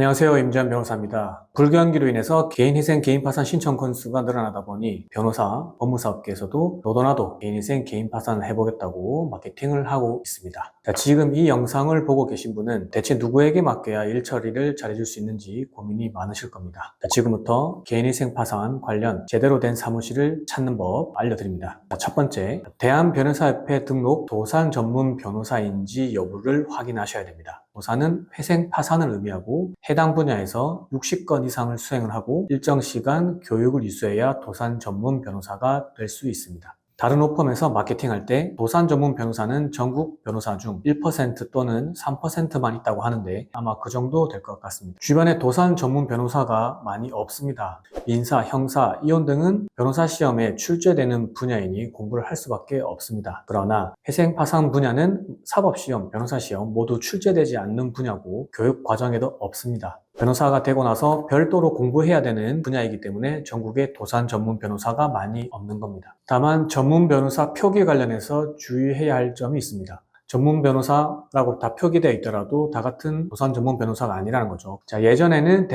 안녕하세요. 임지한 변호사입니다. 불교안기로 인해서 개인희생, 개인파산 신청 건수가 늘어나다 보니 변호사, 법무사업계에서도 너도나도 개인희생, 개인파산을 해보겠다고 마케팅을 하고 있습니다. 자, 지금 이 영상을 보고 계신 분은 대체 누구에게 맡겨야 일 처리를 잘해줄 수 있는지 고민이 많으실 겁니다. 자, 지금부터 개인희생 파산 관련 제대로 된 사무실을 찾는 법 알려드립니다. 자, 첫 번째, 대한변호사협회 등록 도산 전문 변호사인지 여부를 확인하셔야 됩니다. 도산은 회생 파산을 의미하고 해당 분야에서 60건 이상을 수행을 하고 일정 시간 교육을 이수해야 도산 전문 변호사가 될 수 있습니다. 다른 로펌에서 마케팅할 때 도산 전문 변호사는 전국 변호사 중 1% 또는 3%만 있다고 하는데 아마 그 정도 될 것 같습니다. 주변에 도산 전문 변호사가 많이 없습니다. 민사, 형사, 이혼 등은 변호사 시험에 출제되는 분야이니 공부를 할 수밖에 없습니다. 그러나 회생 파산 분야는 사법시험, 변호사 시험 모두 출제되지 않는 분야고 교육 과정에도 없습니다. 변호사가 되고 나서 별도로 공부해야 되는 분야이기 때문에 전국에 도산 전문 변호사가 많이 없는 겁니다. 다만 전문 변호사 표기 관련해서 주의해야 할 점이 있습니다. 전문 변호사라고 다 표기되어 있더라도 다 같은 도산 전문 변호사가 아니라는 거죠. 자, 예전에는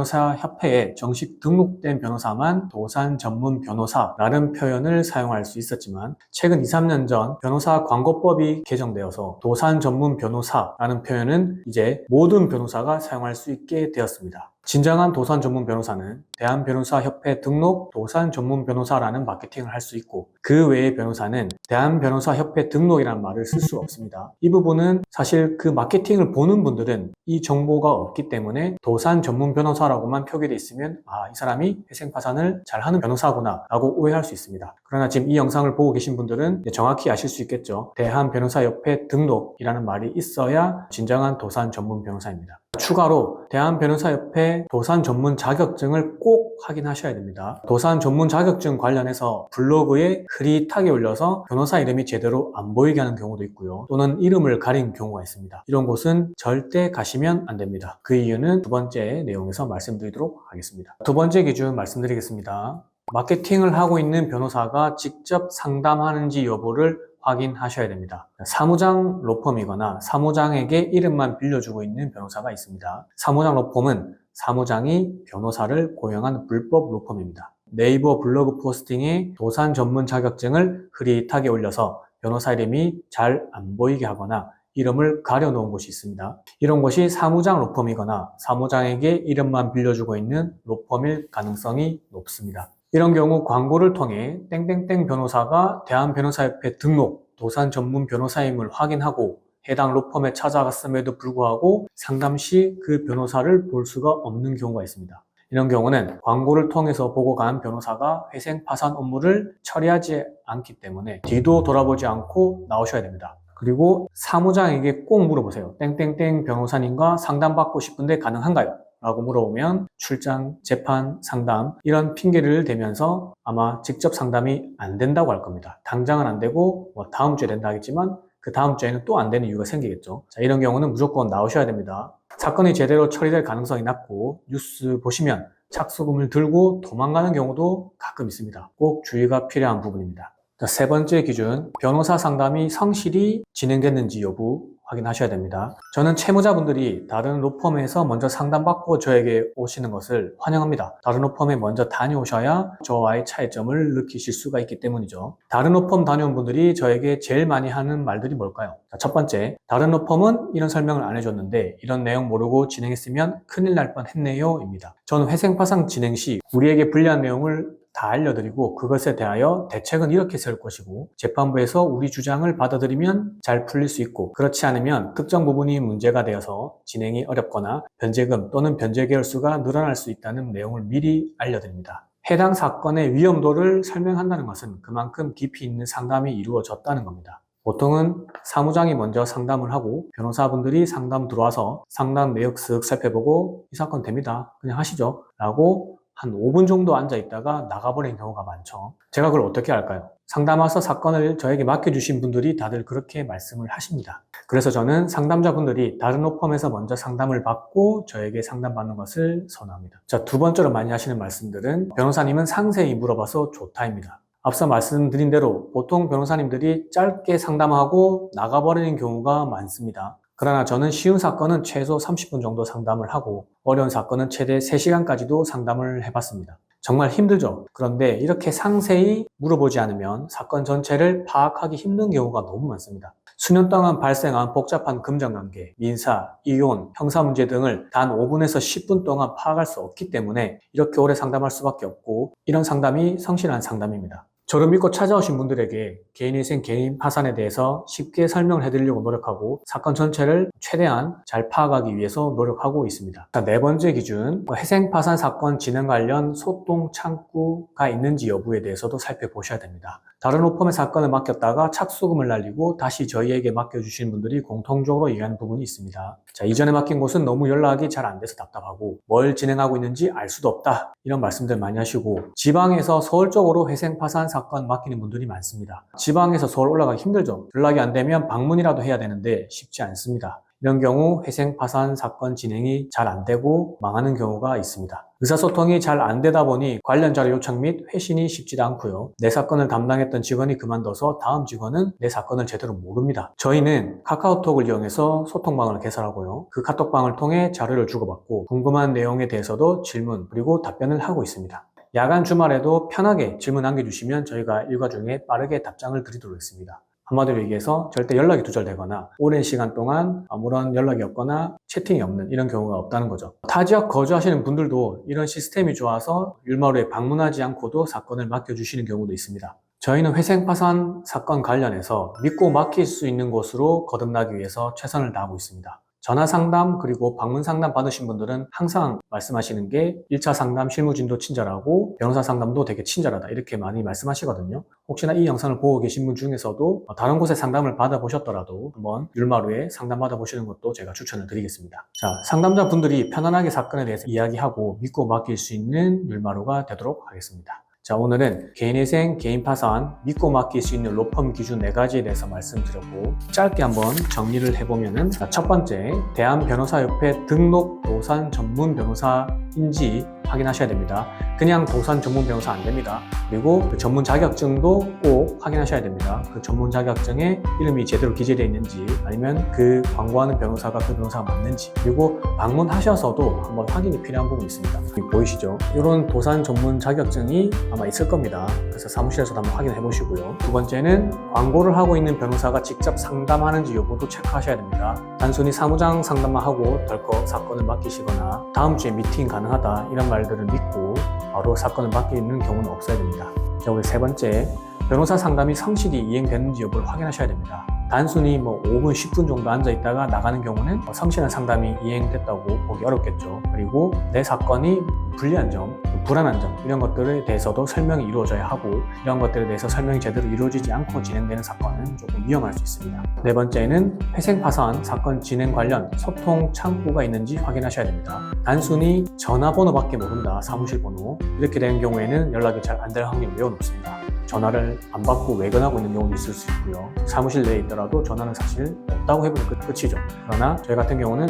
대한변호사협회에 정식 등록된 변호사만 도산 전문 변호사라는 표현을 사용할 수 있었지만 최근 2, 3년 전 변호사 광고법이 개정되어서 도산 전문 변호사라는 표현은 이제 모든 변호사가 사용할 수 있게 되었습니다. 진정한 도산 전문 변호사는 대한변호사협회 등록 도산 전문 변호사라는 마케팅을 할 수 있고 그 외의 변호사는 대한변호사협회 등록이라는 말을 쓸 수 없습니다. 이 부분은 사실 그 마케팅을 보는 분들은 이 정보가 없기 때문에 도산 전문 변호사라고만 표기되어 있으면 이 사람이 회생파산을 잘하는 변호사구나 라고 오해할 수 있습니다. 그러나 지금 이 영상을 보고 계신 분들은 정확히 아실 수 있겠죠. 대한변호사협회 등록이라는 말이 있어야 진정한 도산 전문 변호사입니다. 추가로 대한변호사협회 도산 전문 자격증을 꼭 확인하셔야 됩니다. 도산 전문 자격증 관련해서 블로그에 흐릿하게 올려서 변호사 이름이 제대로 안 보이게 하는 경우도 있고요. 또는 이름을 가린 경우가 있습니다. 이런 곳은 절대 가시면 안 됩니다. 그 이유는 두 번째 내용에서 말씀드리도록 하겠습니다. 두 번째 기준 말씀드리겠습니다. 마케팅을 하고 있는 변호사가 직접 상담하는지 여부를 확인하셔야 됩니다. 사무장 로펌이거나 사무장에게 이름만 빌려주고 있는 변호사가 있습니다. 사무장 로펌은 사무장이 변호사를 고용한 불법 로펌입니다. 네이버 블로그 포스팅에 도산 전문 자격증을 흐릿하게 올려서 변호사 이름이 잘 안 보이게 하거나 이름을 가려놓은 곳이 있습니다. 이런 곳이 사무장 로펌이거나 사무장에게 이름만 빌려주고 있는 로펌일 가능성이 높습니다. 이런 경우 광고를 통해 땡땡땡 변호사가 대한변호사협회 등록 도산 전문 변호사임을 확인하고 해당 로펌에 찾아갔음에도 불구하고 상담 시 그 변호사를 볼 수가 없는 경우가 있습니다. 이런 경우는 광고를 통해서 보고 간 변호사가 회생 파산 업무를 처리하지 않기 때문에 뒤도 돌아보지 않고 나오셔야 됩니다. 그리고 사무장에게 꼭 물어보세요. 땡땡땡 변호사님과 상담받고 싶은데 가능한가요? 라고 물어보면 출장, 재판, 상담 이런 핑계를 대면서 아마 직접 상담이 안 된다고 할 겁니다. 당장은 안 되고 다음 주에 된다 하겠지만 그 다음 주에는 또 안 되는 이유가 생기겠죠. 자, 이런 경우는 무조건 나오셔야 됩니다. 사건이 제대로 처리될 가능성이 낮고 뉴스 보시면 착수금을 들고 도망가는 경우도 가끔 있습니다. 꼭 주의가 필요한 부분입니다. 자, 세 번째 기준, 변호사 상담이 성실히 진행됐는지 여부 확인하셔야 됩니다. 저는 채무자분들이 다른 로펌에서 먼저 상담받고 저에게 오시는 것을 환영합니다. 다른 로펌에 먼저 다녀오셔야 저와의 차이점을 느끼실 수가 있기 때문이죠. 다른 로펌 다녀온 분들이 저에게 제일 많이 하는 말들이 뭘까요? 자, 첫 번째, 다른 로펌은 이런 설명을 안 해줬는데 이런 내용 모르고 진행했으면 큰일 날 뻔했네요 입니다. 저는 회생파산 진행 시 우리에게 불리한 내용을 다 알려드리고 그것에 대하여 대책은 이렇게 세울 것이고 재판부에서 우리 주장을 받아들이면 잘 풀릴 수 있고 그렇지 않으면 특정 부분이 문제가 되어서 진행이 어렵거나 변제금 또는 변제 계열수가 늘어날 수 있다는 내용을 미리 알려드립니다. 해당 사건의 위험도를 설명한다는 것은 그만큼 깊이 있는 상담이 이루어졌다는 겁니다. 보통은 사무장이 먼저 상담을 하고 변호사분들이 상담 들어와서 상담 내역 쓱 살펴보고 이 사건 됩니다. 그냥 하시죠. 라고 한 5분 정도 앉아 있다가 나가버리는 경우가 많죠. 제가 그걸 어떻게 할까요? 상담 와서 사건을 저에게 맡겨주신 분들이 다들 그렇게 말씀을 하십니다. 그래서 저는 상담자분들이 다른 로펌에서 먼저 상담을 받고 저에게 상담받는 것을 선호합니다. 자, 두 번째로 많이 하시는 말씀들은 변호사님은 상세히 물어봐서 좋다입니다. 앞서 말씀드린 대로 보통 변호사님들이 짧게 상담하고 나가버리는 경우가 많습니다. 그러나 저는 쉬운 사건은 최소 30분 정도 상담을 하고 어려운 사건은 최대 3시간까지도 상담을 해봤습니다. 정말 힘들죠. 그런데 이렇게 상세히 물어보지 않으면 사건 전체를 파악하기 힘든 경우가 너무 많습니다. 수년 동안 발생한 복잡한 금전관계, 민사, 이혼, 형사 문제 등을 단 5분에서 10분 동안 파악할 수 없기 때문에 이렇게 오래 상담할 수밖에 없고 이런 상담이 성실한 상담입니다. 저를 믿고 찾아오신 분들에게 개인위생, 개인 파산에 대해서 쉽게 설명을 해드리려고 노력하고 사건 전체를 최대한 잘 파악하기 위해서 노력하고 있습니다. 자, 네 번째 기준, 회생 파산 사건 진행 관련 소통 창구가 있는지 여부에 대해서도 살펴보셔야 됩니다. 다른 로펌의 사건을 맡겼다가 착수금을 날리고 다시 저희에게 맡겨주신 분들이 공통적으로 얘기하는 부분이 있습니다. 자, 이전에 맡긴 곳은 너무 연락이 잘 안 돼서 답답하고 뭘 진행하고 있는지 알 수도 없다, 이런 말씀들 많이 하시고, 지방에서 서울 쪽으로 회생 파산 사건 맡기는 분들이 많습니다. 지방에서 서울 올라가기 힘들죠. 연락이 안 되면 방문이라도 해야 되는데 쉽지 않습니다. 이런 경우 회생 파산 사건 진행이 잘 안 되고 망하는 경우가 있습니다. 의사소통이 잘 안 되다 보니 관련 자료 요청 및 회신이 쉽지도 않고요. 내 사건을 담당했던 직원이 그만둬서 다음 직원은 내 사건을 제대로 모릅니다. 저희는 카카오톡을 이용해서 소통방을 개설하고요. 그 카톡방을 통해 자료를 주고받고 궁금한 내용에 대해서도 질문 그리고 답변을 하고 있습니다. 야간 주말에도 편하게 질문 남겨주시면 저희가 일과 중에 빠르게 답장을 드리도록 하겠습니다. 한마디로 얘기해서 절대 연락이 두절되거나 오랜 시간 동안 아무런 연락이 없거나 채팅이 없는 이런 경우가 없다는 거죠. 타 지역 거주하시는 분들도 이런 시스템이 좋아서 율마루에 방문하지 않고도 사건을 맡겨주시는 경우도 있습니다. 저희는 회생 파산 사건 관련해서 믿고 맡길 수 있는 곳으로 거듭나기 위해서 최선을 다하고 있습니다. 전화 상담 그리고 방문 상담 받으신 분들은 항상 말씀하시는 게 1차 상담 실무진도 친절하고 변호사 상담도 되게 친절하다, 이렇게 많이 말씀하시거든요. 혹시나 이 영상을 보고 계신 분 중에서도 다른 곳에 상담을 받아보셨더라도 한번 율마루에 상담 받아보시는 것도 제가 추천을 드리겠습니다. 자, 상담자분들이 편안하게 사건에 대해서 이야기하고 믿고 맡길 수 있는 율마루가 되도록 하겠습니다. 자, 오늘은 개인회생, 개인파산, 믿고 맡길 수 있는 로펌 기준 4가지에 대해서 말씀드렸고, 짧게 한번 정리를 해보면은, 첫 번째, 대한변호사협회 등록 도산 전문 변호사인지 확인하셔야 됩니다. 그냥 도산 전문 변호사 안 됩니다. 그리고 그 전문 자격증도 꼭 확인하셔야 됩니다. 그 전문 자격증에 이름이 제대로 기재되어 있는지, 아니면 그 광고하는 변호사가 그 변호사가 맞는지, 그리고 방문하셔서도 한번 확인이 필요한 부분이 있습니다. 여기 보이시죠? 이런 도산 전문 자격증이 아마 있을 겁니다. 그래서 사무실에서도 한번 확인해 보시고요. 두 번째는 광고를 하고 있는 변호사가 직접 상담하는지 여부도 체크하셔야 됩니다. 단순히 사무장 상담만 하고 덜컥 사건을 맡기시거나 다음 주에 미팅 가능하다 이런 말들을 믿고 바로 사건을 맡기는 경우는 없어야 됩니다. 자, 우리 세 번째, 변호사 상담이 성실히 이행되는지 여부를 확인하셔야 됩니다. 단순히 5분, 10분 정도 앉아있다가 나가는 경우는 성실한 상담이 이행됐다고 보기 어렵겠죠. 그리고 내 사건이 불리한 점, 불안한 점, 이런 것들에 대해서도 설명이 이루어져야 하고, 이런 것들에 대해서 설명이 제대로 이루어지지 않고 진행되는 사건은 조금 위험할 수 있습니다. 네 번째는 회생 파산 사건 진행 관련 소통 창구가 있는지 확인하셔야 됩니다. 단순히 전화번호밖에 모른다, 사무실 번호, 이렇게 되는 경우에는 연락이 잘 안 될 확률이 매우 높습니다. 전화를 안 받고 외근하고 있는 경우도 있을 수 있고요. 사무실 내에 있더라도 전화는 사실 없다고 해보면 끝이죠. 그러나 저희 같은 경우는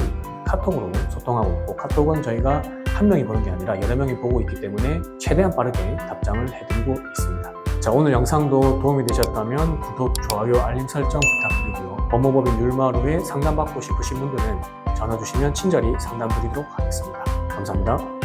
카톡으로 소통하고 있고, 카톡은 저희가 한 명이 보는 게 아니라 여러 명이 보고 있기 때문에 최대한 빠르게 답장을 해드리고 있습니다. 자, 오늘 영상도 도움이 되셨다면 구독, 좋아요, 알림 설정 부탁드리고요. 법무법인 율마루에 상담받고 싶으신 분들은 전화 주시면 친절히 상담 드리도록 하겠습니다. 감사합니다.